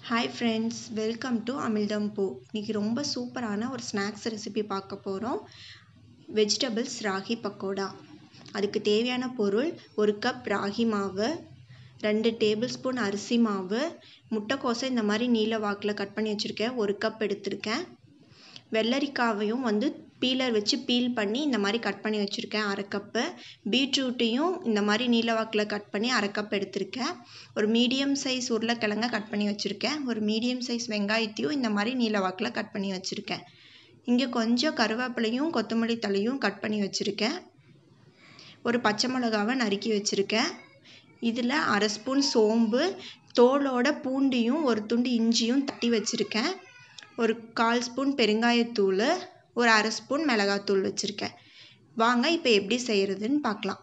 Hi friends, welcome to Amildam Po. இன்னைக்கு ரொம்ப சூப்பரான ஒரு ஸ்நாக்ஸ் ரெசிபி பார்க்க போகிறோம். வெஜிடபிள்ஸ் ராகி பக்கோடா. அதுக்கு தேவையான பொருள் 1 கப் ராகி மாவு, 2 டேபிள் ஸ்பூன் அரிசி மாவு, முட்டைக்கோஸை இந்த மாதிரி நீல வாக்கில் கட் பண்ணி வச்சுருக்கேன், 1 கப் எடுத்திருக்கேன். வெள்ளரிக்காவையும் பீலர் வச்சு பீல் பண்ணி இந்த மாதிரி கட் பண்ணி வச்சுருக்கேன், 1/2 கப்பு. பீட்ரூட்டையும் இந்த மாதிரி நீல வாக்கில் கட் பண்ணி 1/2 கப் எடுத்திருக்கேன். ஒரு மீடியம் சைஸ் உருளைக்கிழங்க கட் பண்ணி வச்சுருக்கேன். ஒரு மீடியம் சைஸ் வெங்காயத்தையும் இந்த மாதிரி நீல வாக்கில் கட் பண்ணி வச்சுருக்கேன். இங்கே கொஞ்சம் கருவேப்பிலையும் கொத்தமல்லி தழையும் கட் பண்ணி வச்சுருக்கேன். ஒரு பச்சை மிளகாவை நறுக்கி வச்சுருக்கேன். இதில் 1/2 ஸ்பூன் சோம்பு, தோலோட பூண்டியும் ஒரு துண்டு இஞ்சியும் தட்டி வச்சுருக்கேன். ஒரு 1/4 ஸ்பூன் பெருங்காயத்தூள், ஒரு 1/2 ஸ்பூன் மிளகாத்தூள் வச்சுருக்கேன். வாங்க இப்போ எப்படி செய்கிறதுன்னு பார்க்கலாம்.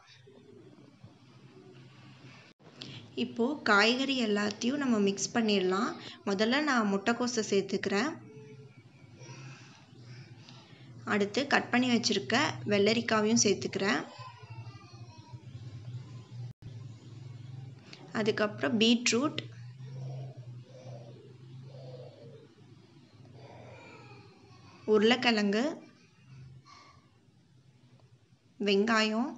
இப்போது காய்கறி எல்லாத்தையும் நம்ம மிக்ஸ் பண்ணிடலாம். முதல்ல நான் முட்டைக்கோஸை சேர்த்துக்கிறேன். அடுத்து கட் பண்ணி வச்சுருக்க வெள்ளரிக்காவையும் சேர்த்துக்கிறேன். அதுக்கப்புறம் பீட்ரூட், உருளைக்கிழங்கு, வெங்காயம்,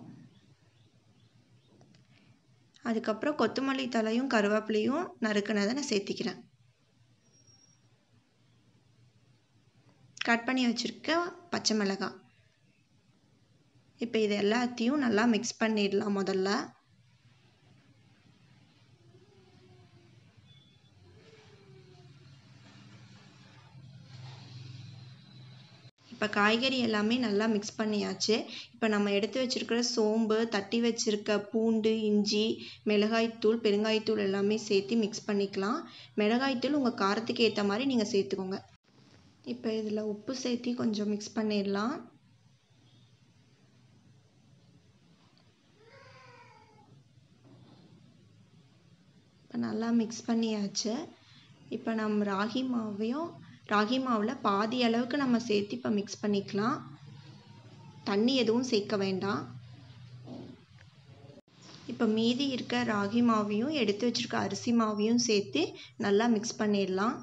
அதுக்கப்புறம் கொத்தமல்லி தழையும் கருவேப்பிலையும் நறுக்குனதை நான் சேர்த்திக்கிறேன். கட் பண்ணி வச்சுருக்க பச்சை மிளகாய். இப்போ இது எல்லாத்தையும் நல்லா மிக்ஸ் பண்ணிடலாம். முதல்ல இப்போ காய்கறி எல்லாமே நல்லா மிக்ஸ் பண்ணியாச்சு. இப்போ நம்ம எடுத்து வச்சுருக்கிற சோம்பு, தட்டி வச்சுருக்க பூண்டு, இஞ்சி, மிளகாய்த்தூள், பெருங்காயத்தூள் எல்லாமே சேர்த்து மிக்ஸ் பண்ணிக்கலாம். மிளகாய்த்தூள் உங்கள் காரத்துக்கு ஏற்ற மாதிரி நீங்கள் சேர்த்துக்கோங்க. இப்போ இதில் உப்பு சேர்த்து கொஞ்சம் மிக்ஸ் பண்ணிடலாம். இப்போ நல்லா மிக்ஸ் பண்ணியாச்சு. இப்போ நம்ம ராகி மாவில் பாதி அளவுக்கு நம்ம சேர்த்து இப்போ மிக்ஸ் பண்ணிக்கலாம். தண்ணி எதுவும் சேர்க்க வேண்டாம். இப்போ மீதி இருக்க ராகி மாவையும் எடுத்து வச்சுருக்க அரிசி மாவையும் சேர்த்து நல்லா மிக்ஸ் பண்ணிடலாம்.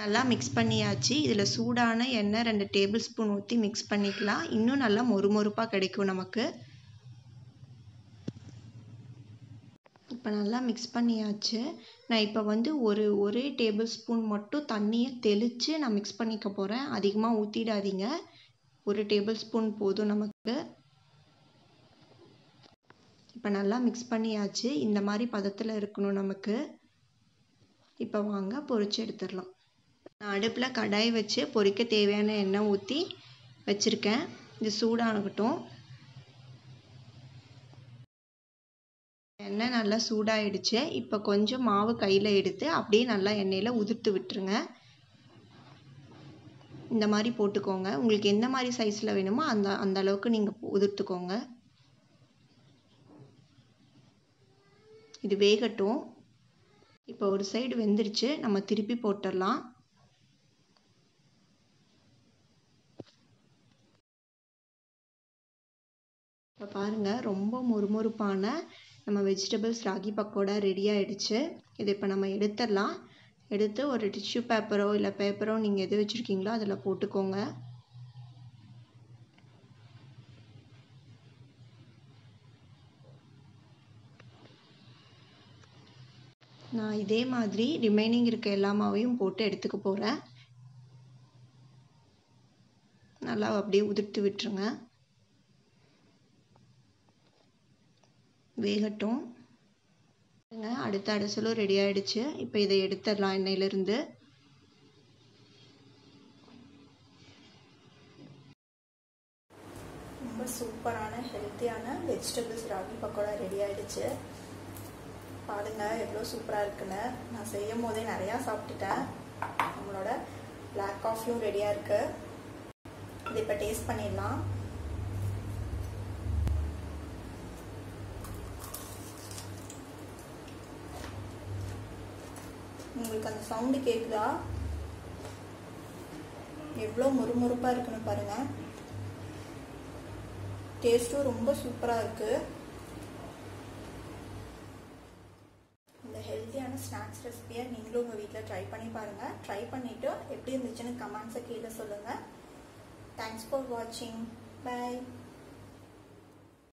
நல்லா மிக்ஸ் பண்ணியாச்சு. இதில் சூடான எண்ணெய் 2 டேபிள் ஸ்பூன் ஊற்றி மிக்ஸ் பண்ணிக்கலாம். இன்னும் நல்லா மொறுமொறுப்பாக கிடைக்கும் நமக்கு. இப்போ நல்லா மிக்ஸ் பண்ணியாச்சு. நான் இப்போ ஒரே டேபிள் ஸ்பூன் மட்டும் தண்ணியை தெளித்து நான் மிக்ஸ் பண்ணிக்க போகிறேன். அதிகமாக ஊற்றிடாதீங்க, 1 டேபிள் ஸ்பூன் போதும் நமக்கு. இப்போ நல்லா மிக்ஸ் பண்ணியாச்சு. இந்த மாதிரி பதத்தில் இருக்கணும் நமக்கு. இப்போ வாங்க பொரிச்சு எடுத்துடலாம். நான் அடுப்பில் கடாய் வச்சு பொரிக்க தேவையான எண்ணெய் ஊற்றி வச்சுருக்கேன். இது சூடாகட்டும். எண்ணெய் நல்லா சூடாயிடுச்சு. இப்போ கொஞ்சம் மாவு கையில் எடுத்து அப்படியே நல்லா எண்ணெயில் உதிர்த்து விட்டுருங்க. இந்த மாதிரி போட்டுக்கோங்க. உங்களுக்கு எந்த மாதிரி சைஸில் வேணுமோ அந்த அளவுக்கு நீங்கள் உதிர்த்துக்கோங்க. இது வேகட்டும். இப்போ ஒரு சைடு வெந்துருச்சு, நம்ம திருப்பி போட்டுடலாம். இப்போ பாருங்கள், ரொம்ப மொறுமொறுப்பான நம்ம வெஜிடபிள்ஸ் ராகி பக்கோடா ரெடி ஆகிடுச்சு. இது இப்போ நம்ம எடுத்துடலாம். எடுத்து ஒரு டிஷ்யூ பேப்பரோ இல்லை பேப்பரோ நீங்கள் எது வச்சுருக்கீங்களோ அதில் போட்டுக்கோங்க. நான் இதே மாதிரி ரிமைனிங் இருக்க எல்லா மாவையும் போட்டு எடுத்துக்க போகிறேன். நல்லா அப்படியே உதிர்த்து விட்டுருங்க. வேகட்டும். அடுத்த அடசலும் ரெடி ஆகிடுச்சு. இப்போ இதை எடுத்துடலாம் எண்ணெயிலிருந்து. ரொம்ப சூப்பரான ஹெல்த்தியான வெஜிடபிள்ஸ் ராகி பக்கோடா ரெடி ஆகிடுச்சு. பாருங்கள் எவ்வளோ சூப்பராக இருக்குன்னு. நான் செய்யும் போதே நிறையா சாப்பிட்டுட்டேன். நம்மளோட பிளாக் காஃபியும் ரெடியாக இருக்குது. இது இப்போ டேஸ்ட் பண்ணிடலாம். உங்களுக்கு அந்த சவுண்டு கேட்குதா? எவ்வளோ மொறுமொறுப்பாக இருக்குன்னு பாருங்கள். டேஸ்ட்டும் ரொம்ப சூப்பராக இருக்குது. இந்த ஹெல்த்தியான சூப்பரான ஸ்நாக்ஸ் ரெசிபியை நீங்களும் உங்கள் வீட்டில் ட்ரை பண்ணி பாருங்கள். ட்ரை பண்ணிவிட்டு எப்படி இருந்துச்சுன்னு கமெண்ட்ஸை கீழே சொல்லுங்கள். தேங்க்ஸ் ஃபார் வாட்சிங். பை.